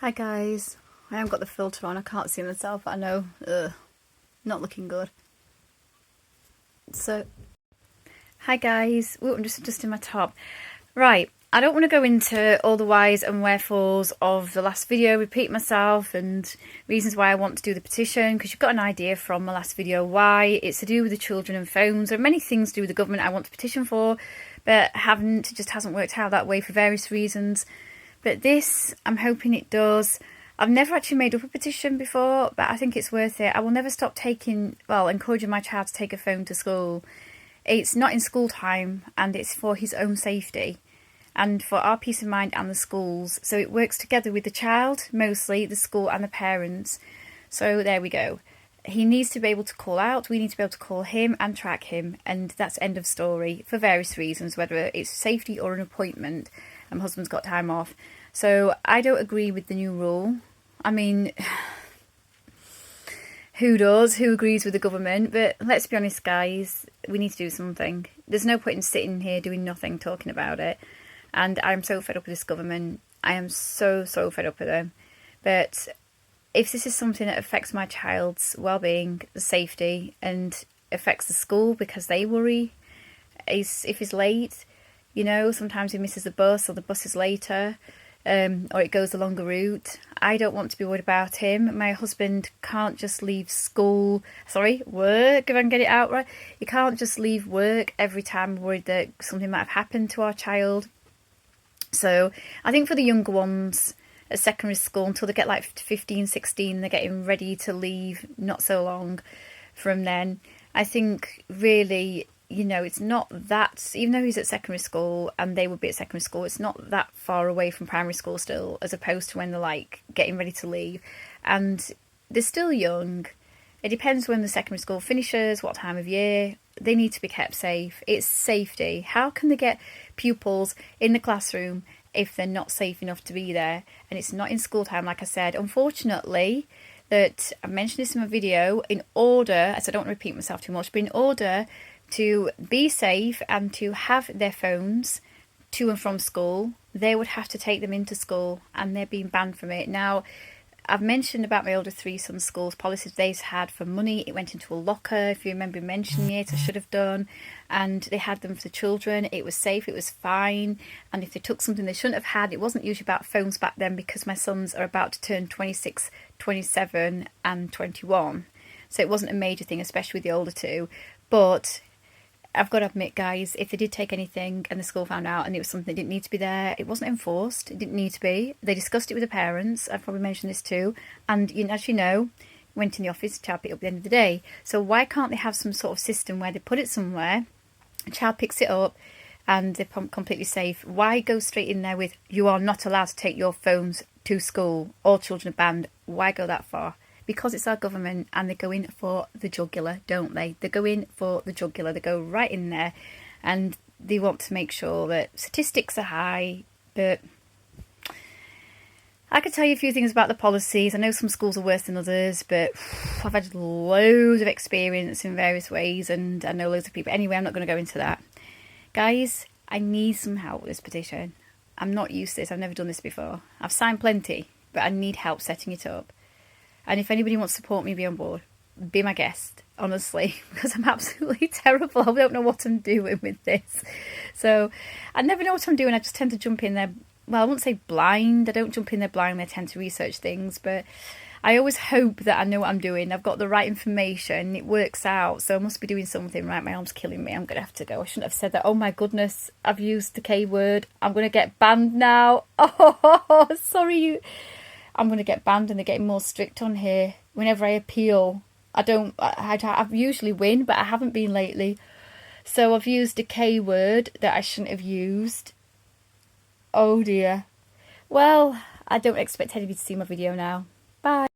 Hi guys, I haven't got the filter on, I can't see myself, I know, not looking good. So, hi guys, ooh, I'm just adjusting my top. Right, I don't want to go into all the whys and wherefores of the last video, repeat myself and reasons why I want to do the petition, because you've got an idea from my last video why. It's to do with the children and phones. There are many things to do with the government I want to petition for, but just hasn't worked out that way for various reasons. But this, I'm hoping it does. I've never actually made up a petition before, but I think it's worth it. I will never stop encouraging my child to take a phone to school. It's not in school time, and it's for his own safety and for our peace of mind and the schools. So it works together with the child, mostly, the school and the parents. So there we go. He needs to be able to call out, we need to be able to call him and track him, and that's end of story for various reasons, whether it's safety or an appointment. My husband's got time off. So I don't agree with the new rule. I mean, who does? Who agrees with the government? But let's be honest, guys, we need to do something. There's no point in sitting here doing nothing, talking about it. And I'm so fed up with this government. I am so fed up with them. But if this is something that affects my child's well-being, the safety, and affects the school because they worry if he's late, you know, sometimes he misses the bus or the bus is later, or it goes the longer route. I don't want to be worried about him. My husband can't just leave work, if I can get it out right. He can't just leave work every time we're worried that something might have happened to our child. So I think for the younger ones at secondary school, until they get like 15, 16, they're getting ready to leave not so long from then. I think really, you know, it's not that, even though he's at secondary school and they would be at secondary school, it's not that far away from primary school still, as opposed to when they're like getting ready to leave. And they're still young. It depends when the secondary school finishes, what time of year. They need to be kept safe. It's safety. How can they get pupils in the classroom if they're not safe enough to be there? And it's not in school time, like I said. Unfortunately, that I mentioned this in my video, in order, as I don't want to repeat myself too much, but in order to be safe and to have their phones to and from school, they would have to take them into school, and they're being banned from it. Now, I've mentioned about my older three sons' schools policies they had for money. It went into a locker, if you remember mentioning it, I should have done. And they had them for the children. It was safe, it was fine. And if they took something they shouldn't have had, it wasn't usually about phones back then, because my sons are about to turn 26, 27 and 21. So it wasn't a major thing, especially with the older two. But I've got to admit, guys, if they did take anything and the school found out and it was something that didn't need to be there, it wasn't enforced, it didn't need to be. They discussed it with the parents, I've probably mentioned this too, and as you know, went in the office, child picked it up at the end of the day. So why can't they have some sort of system where they put it somewhere, a child picks it up, and they're completely safe? Why go straight in there with, you are not allowed to take your phones to school, all children are banned? Why go that far? Because it's our government, and they go in for the jugular, don't they? They go in for the jugular. They go right in there, and they want to make sure that statistics are high. But I could tell you a few things about the policies. I know some schools are worse than others, but I've had loads of experience in various ways, and I know loads of people. Anyway, I'm not going to go into that. Guys, I need some help with this petition. I'm not used to this. I've never done this before. I've signed plenty, but I need help setting it up. And if anybody wants to support me, be on board. Be my guest, honestly, because I'm absolutely terrible. I don't know what I'm doing with this. So I never know what I'm doing. I just tend to jump in there. Well, I wouldn't say blind. I don't jump in there blind. I tend to research things. But I always hope that I know what I'm doing. I've got the right information. It works out. So I must be doing something right. My arm's killing me. I'm going to have to go. I shouldn't have said that. Oh, my goodness. I've used the K word. I'm going to get banned now. Oh, sorry. I'm going to get banned, and they're getting more strict on here. Whenever I appeal, I usually win, but I haven't been lately. So I've used a K word that I shouldn't have used. Oh dear. Well, I don't expect anybody to see my video now. Bye.